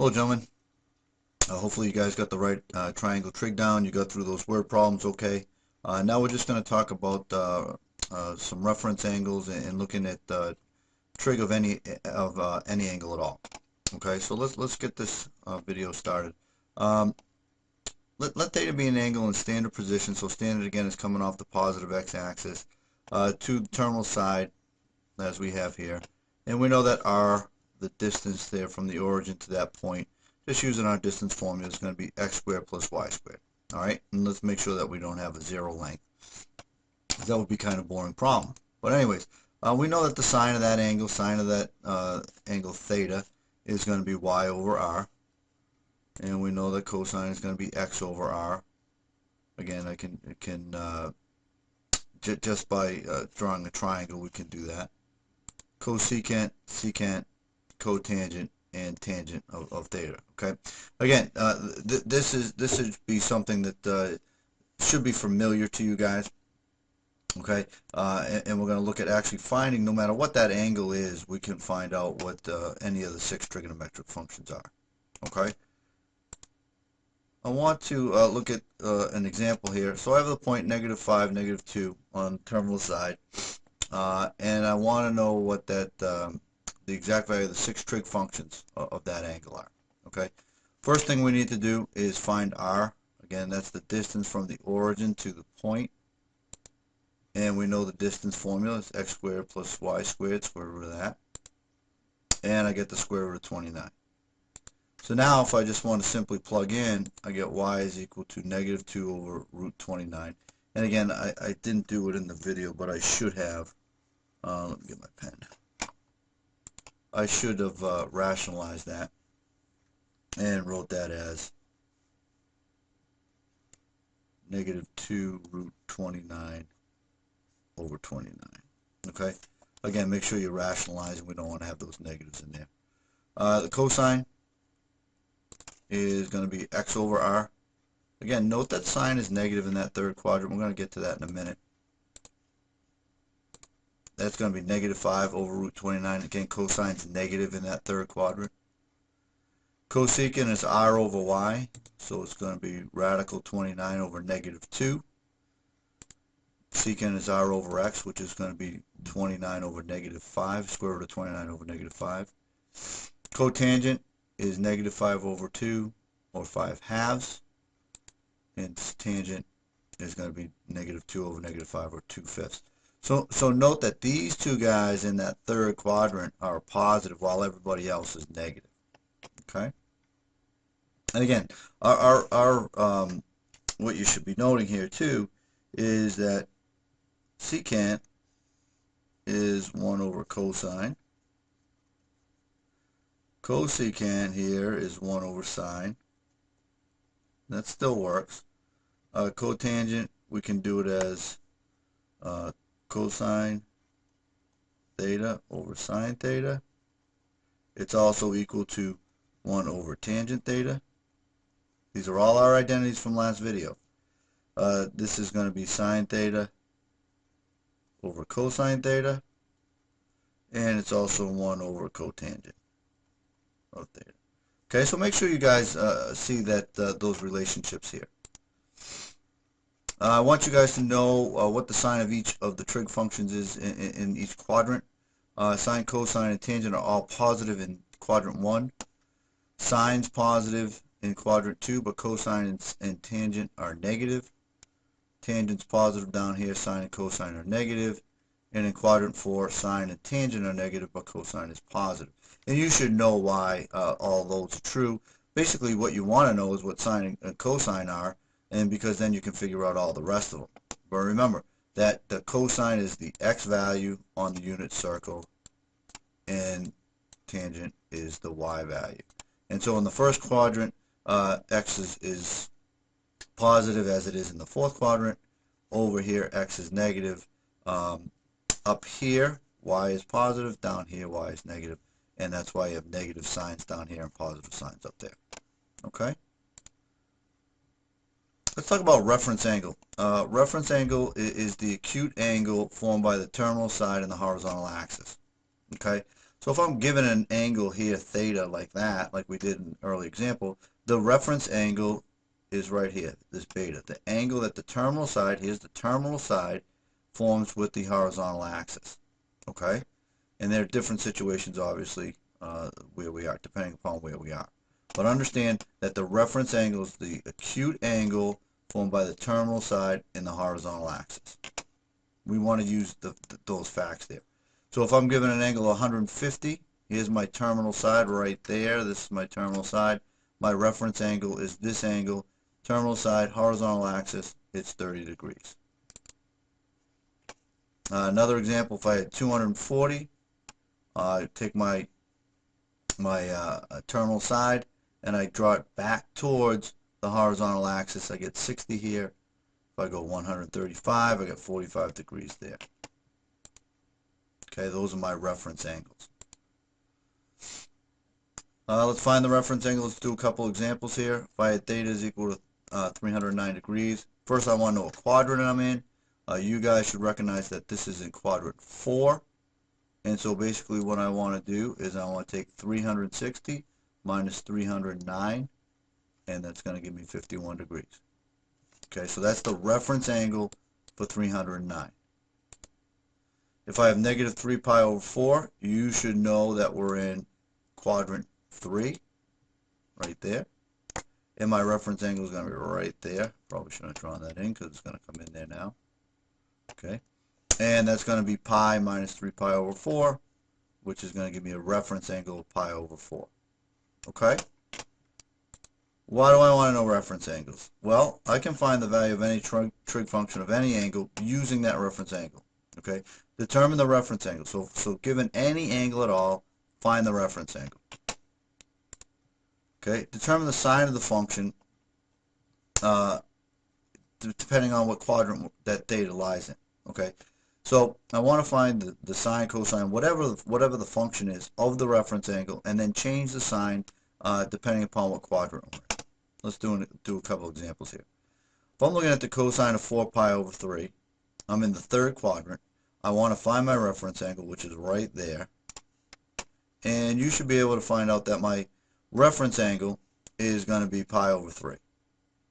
Hello, gentlemen. Hopefully you guys got the right triangle trig down. You got through those word problems okay. Now we're just going to talk about some reference angles and looking at trig of any angle at all. Okay, so let's get this video started. Um, let theta be an angle in standard position. So standard again is coming off the positive x-axis to the terminal side as we have here, and we know that r, the distance there from the origin to that point, just using our distance formula, is going to be x squared plus y squared. Alright, and let's make sure that we don't have a zero length, because that would be kind of boring problem. But anyways, we know that the sine of that angle theta is going to be y over r, and we know that cosine is going to be x over r. Again, just by drawing a triangle, we can do that. Cosecant, secant, cotangent, and tangent of theta. Okay. Again, this should be something that should be familiar to you guys. Okay. And we're going to look at actually finding, no matter what that angle is, we can find out what any of the 6 trigonometric functions are. Okay. I want to look at an example here. So I have the point -5, -2 on the terminal side. And I want to know what that the exact value of the 6 trig functions of that angle are. Okay. First thing we need to do is find r. Again, that's the distance from the origin to the point. And we know the distance formula is x squared plus y squared, square root of that. And I get the square root of 29. So now if I just want to simply plug in, I get y is equal to -2 over root 29. And again, I didn't do it in the video, but I should have. Let me get my pen. I should have rationalized that and wrote that as -2 root 29 over 29. Okay? Again, make sure you rationalize, and we don't want to have those negatives in there. The cosine is going to be x over r. Again, note that sine is negative in that third quadrant. We're going to get to that in a minute. That's going to be -5 over root 29. Again, cosine is negative in that third quadrant. Cosecant is r over y, so it's going to be radical 29 over -2. Secant is r over x, which is going to be 29 over -5, square root of 29 over -5. Cotangent is -5 over 2, or 5/2. And tangent is going to be -2 over -5, or 2/5. So note that these two guys in that third quadrant are positive while everybody else is negative. Okay? And again, what you should be noting here too is that secant is 1 over cosine. Cosecant here is 1 over sine. That still works. Cotangent, we can do it as cosine theta over sine theta. It's also equal to 1 over tangent theta. These are all our identities from last video. This is going to be sine theta over cosine theta, and it's also 1 over cotangent of theta. Okay, so make sure you guys see that those relationships here. I want you guys to know what the sign of each of the trig functions is in each quadrant. Sine, cosine, and tangent are all positive in quadrant 1. Sine's positive in quadrant 2, but cosine and tangent are negative. Tangent's positive down here, sine and cosine are negative. And in quadrant 4, sine and tangent are negative, but cosine is positive. And you should know why all those are true. Basically, what you want to know is what sine and cosine are, and because then you can figure out all the rest of them. But remember that the cosine is the x value on the unit circle, and tangent is the y value. And so in the first quadrant, x is positive as it is in the fourth quadrant. Over here, x is negative. Up here, y is positive. Down here, y is negative. And that's why you have negative signs down here and positive signs up there. Okay? Let's talk about reference angle. Reference angle is the acute angle formed by the terminal side and the horizontal axis. Okay? So if I'm given an angle here, theta, like that, like we did in an early example, the reference angle is right here, this beta. The angle that the terminal side, here's the terminal side, forms with the horizontal axis. Okay? And there are different situations, obviously, where we are, depending upon where we are. But understand that the reference angle is the acute angle formed by the terminal side and the horizontal axis. We want to use those facts there. So if I'm given an angle of 150, here's my terminal side right there. This is my terminal side. My reference angle is this angle. Terminal side, horizontal axis, it's 30 degrees. Another example, if I had 240, take my terminal side and I draw it back towards the horizontal axis. I get 60 here. If I go 135, I get 45 degrees there. Okay, those are my reference angles. Let's find the reference angle. Let's do a couple examples here. If I had theta is equal to 309 degrees, first I want to know what quadrant I'm in. You guys should recognize that this is in quadrant 4. And so basically what I want to do is I want to take 360 minus 309, and that's going to give me 51 degrees. Okay, so that's the reference angle for 309. If I have negative 3 pi over 4, you should know that we're in quadrant 3, right there. And my reference angle is going to be right there. Probably shouldn't have drawn that in because it's going to come in there now. Okay. And that's going to be pi minus 3 pi over 4, which is going to give me a reference angle of pi over 4. Okay? Why do I want to know reference angles? Well, I can find the value of any trig function of any angle using that reference angle. Okay? Determine the reference angle. So given any angle at all, find the reference angle. Okay? Determine the sign of the function depending on what quadrant that theta lies in. Okay? So I want to find the sine, cosine, whatever the function is of the reference angle, and then change the sign depending upon what quadrant we're in. Let's do a couple examples here. If I'm looking at the cosine of 4 pi over 3, I'm in the third quadrant. I want to find my reference angle, which is right there. And you should be able to find out that my reference angle is going to be pi over 3.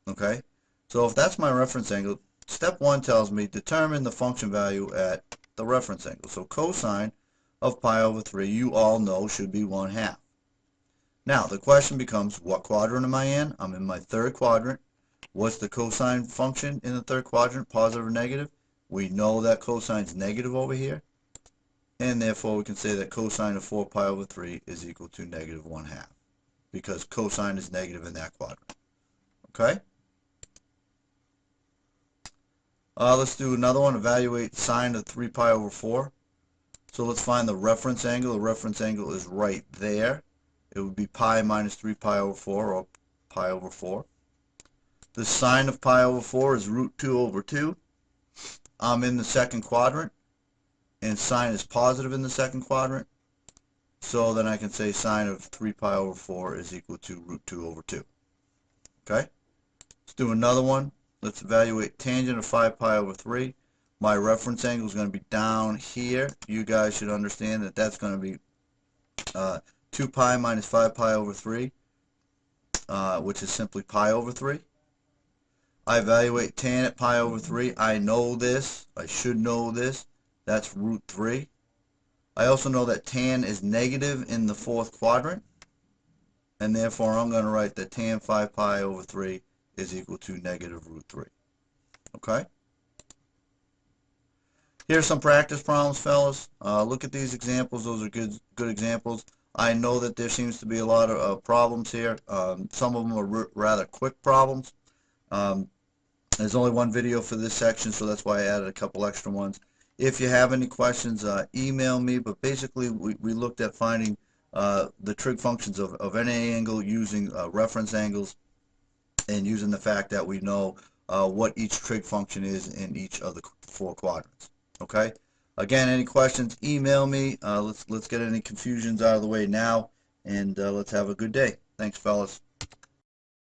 Okay? So if that's my reference angle, step 1 tells me determine the function value at the reference angle. So cosine of pi over 3, you all know, should be 1/2. Now, the question becomes, what quadrant am I in? I'm in my third quadrant. What's the cosine function in the third quadrant, positive or negative? We know that cosine's negative over here, and therefore we can say that cosine of 4 pi over 3 is equal to negative 1/2, because cosine is negative in that quadrant. Okay? Let's do another one. Evaluate sine of 3 pi over 4. So let's find the reference angle. The reference angle is right there. It would be pi minus 3 pi over 4, or pi over 4. The sine of pi over 4 is root 2 over 2. I'm in the second quadrant, and sine is positive in the second quadrant. So then I can say sine of 3 pi over 4 is equal to root 2 over 2. Okay? Let's do another one. Let's evaluate tangent of 5 pi over 3. My reference angle is going to be down here. You guys should understand that that's going to be 2 pi minus 5 pi over 3, which is simply pi over 3. I evaluate tan at pi over 3. I know this. I should know this. That's root 3. I also know that tan is negative in the fourth quadrant, and therefore I'm going to write that tan 5 pi over 3 is equal to negative root 3. Okay? Here's some practice problems, fellas. Look at these examples. Those are good examples. I know that there seems to be a lot of problems here. Some of them are rather quick problems. There's only one video for this section, so that's why I added a couple extra ones. If you have any questions, email me. But basically, we looked at finding the trig functions of any angle using reference angles, and using the fact that we know what each trig function is in each of the 4 quadrants. Okay? Again, any questions, email me. Let's get any confusions out of the way now, and let's have a good day. Thanks, fellas.